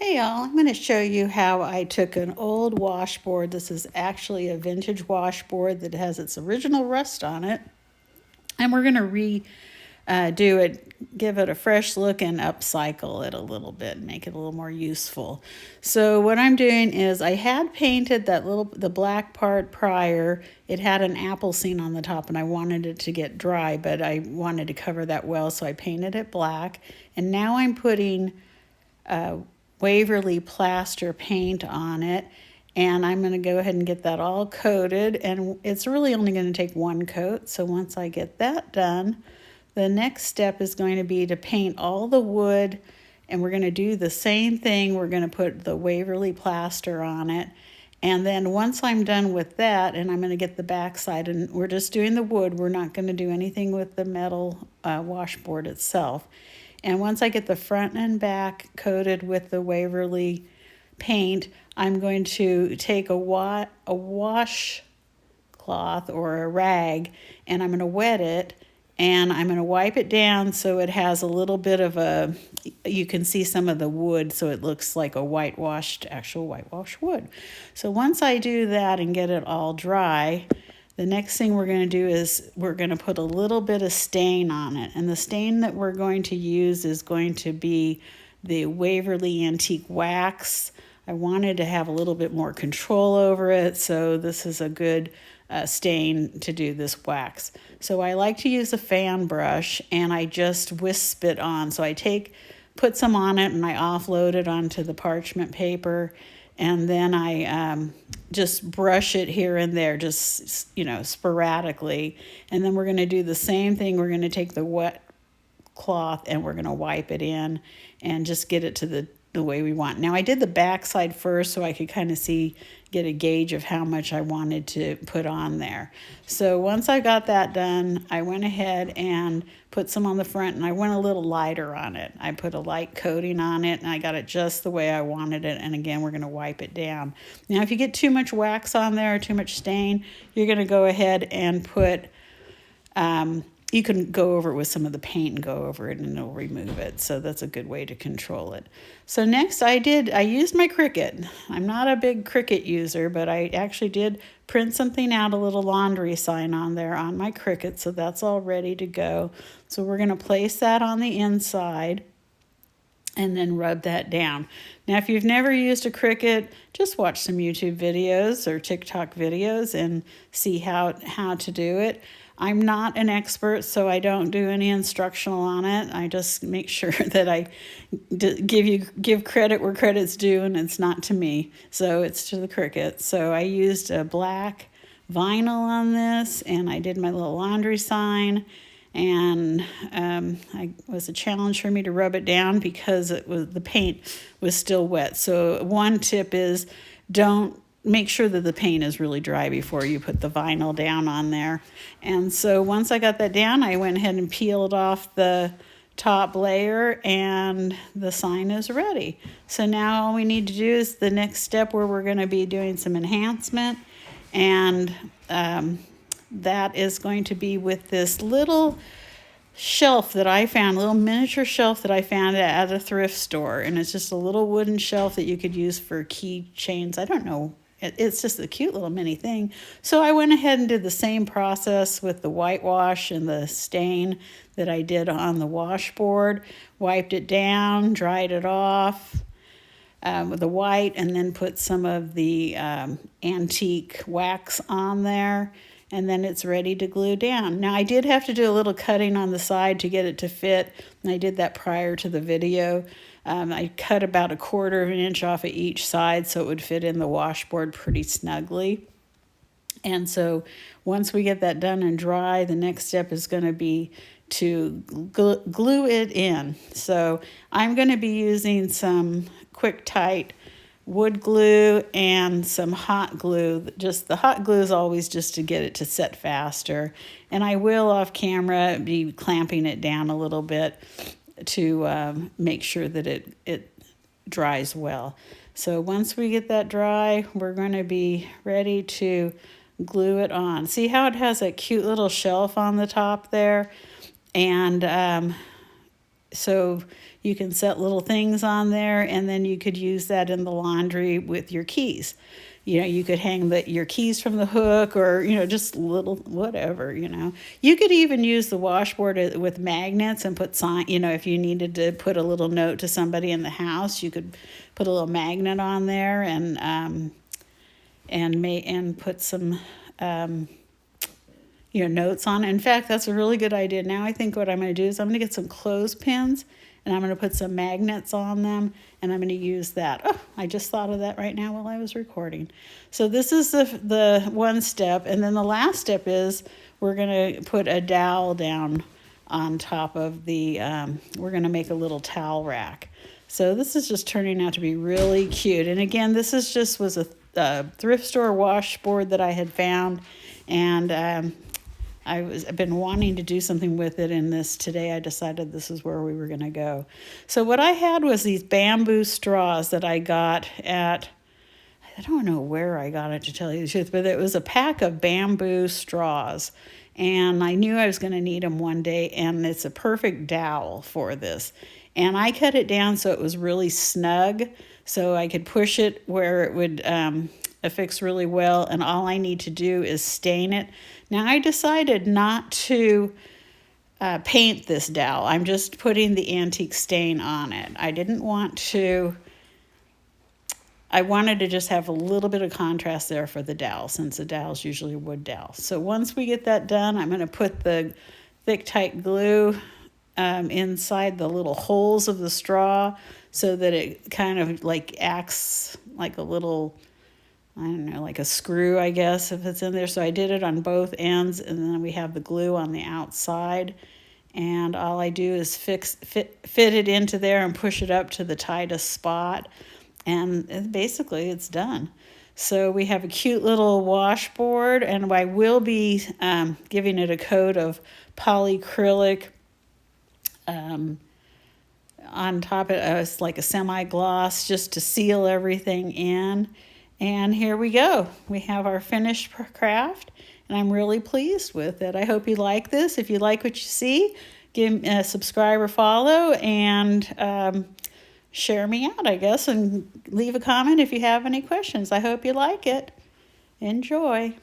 Hey y'all, I'm going to show you how I took an old washboard. This is actually a vintage washboard that has its original rust on it. And we're going to redo it, give it a fresh look and upcycle it a little bit, make it a little more useful. So what I'm doing is I had painted the black part prior. It had an apple scene on the top and I wanted it to get dry, but I wanted to cover that well, so I painted it black. And now I'm putting Waverly plaster paint on it, and I'm going to go ahead and get that all coated, and it's really only going to take one coat. So once I get that done, the next step is going to be to paint all the wood, and we're going to do the same thing. We're going to put the Waverly plaster on it, and then once I'm done with that, and I'm going to get the backside, and we're just doing the wood, we're not going to do anything with the metal washboard itself. And once I get the front and back coated with the Waverly paint, I'm going to take a washcloth or a rag, and I'm going to wet it, and I'm going to wipe it down so it has a little bit of you can see some of the wood, so it looks like actual whitewashed wood. So once I do that and get it all dry, the next thing we're going to do is we're going to put a little bit of stain on it. And the stain that we're going to use is going to be the Waverly Antique Wax. I wanted to have a little bit more control over it, so this is a good stain to do this wax. So I like to use a fan brush, and I just wisp it on. So I put some on it, and I offload it onto the parchment paper, and then I just brush it here and there, just, sporadically. And then we're going to do the same thing. We're going to take the wet cloth and we're going to wipe it in and just get it to the way we want. Now I did the back side first so I could kind of get a gauge of how much I wanted to put on there. So once I got that done, I went ahead and put some on the front, and I went a little lighter on it. I put a light coating on it, and I got it just the way I wanted it. And again, we're going to wipe it down. Now if you get too much wax on there or too much stain, you're going to go ahead and put you can go over it with some of the paint and go over it, and it'll remove it. So that's a good way to control it. So next I used my Cricut. I'm not a big Cricut user, but I actually did print something out, a little laundry sign on there on my Cricut. So that's all ready to go. So we're going to place that on the inside and then rub that down. Now, if you've never used a Cricut, just watch some YouTube videos or TikTok videos and see how to do it. I'm not an expert, so I don't do any instructional on it. I just make sure that I give credit where credit's due, and it's not to me. So it's to the Cricut. So I used a black vinyl on this, and I did my little laundry sign. And it was a challenge for me to rub it down because the paint was still wet. So one tip is make sure that the paint is really dry before you put the vinyl down on there. And so once I got that down, I went ahead and peeled off the top layer, and the sign is ready. So now all we need to do is the next step where we're going to be doing some enhancement, and that is going to be with this little shelf that I found, a little miniature shelf that I found at a thrift store. And it's just a little wooden shelf that you could use for keychains. I don't know. It's just a cute little mini thing. So I went ahead and did the same process with the whitewash and the stain that I did on the washboard. Wiped it down, dried it off with the white, and then put some of the antique wax on there. And then it's ready to glue down. Now I did have to do a little cutting on the side to get it to fit, and I did that prior to the video. I cut about 1/4 of an inch off of each side so it would fit in the washboard pretty snugly. And so once we get that done and dry, the next step is going to be to glue it in. So I'm going to be using some Quick Tight wood glue and some hot glue. Just the hot glue is always just to get it to set faster. And I will off camera be clamping it down a little bit to make sure that it dries well. So once we get that dry, we're going to be ready to glue it on. See how it has a cute little shelf on the top there? And so you can set little things on there, and then you could use that in the laundry with your keys. You could hang your keys from the hook, or, just little whatever, You could even use the washboard with magnets and put if you needed to put a little note to somebody in the house, you could put a little magnet on there and put some notes on it. In fact, that's a really good idea. Now I think what I'm going to do is I'm going to get some clothespins, and I'm going to put some magnets on them, and I'm going to use that. Oh, I just thought of that right now while I was recording. So this is the one step, and then the last step is we're going to put a dowel down on top of we're going to make a little towel rack. So this is just turning out to be really cute. And again, this was a thrift store washboard that I had found, and I've been wanting to do something with it, and today I decided this is where we were going to go. So what I had was these bamboo straws that I got I don't know where I got it, to tell you the truth, but it was a pack of bamboo straws, and I knew I was going to need them one day, and it's a perfect dowel for this. And I cut it down so it was really snug, so I could push it where it would affix really well, and all I need to do is stain it. Now I decided not to paint this dowel. I'm just putting the antique stain on it. I wanted to just have a little bit of contrast there for the dowel, since the dowel is usually a wood dowel. So once we get that done, I'm going to put the thick, tight glue inside the little holes of the straw, so that it kind of acts like a little, I don't know, like a screw, I guess, if it's in there. So I did it on both ends, and then we have the glue on the outside. And all I do is fit it into there and push it up to the tightest spot. And basically it's done. So we have a cute little washboard, and I will be giving it a coat of polyacrylic on top of it. It's like a semi-gloss, just to seal everything in. And here we go. We have our finished craft, and I'm really pleased with it. I hope you like this. If you like what you see, give a subscribe or follow, and share me out, I guess, and leave a comment if you have any questions. I hope you like it. Enjoy.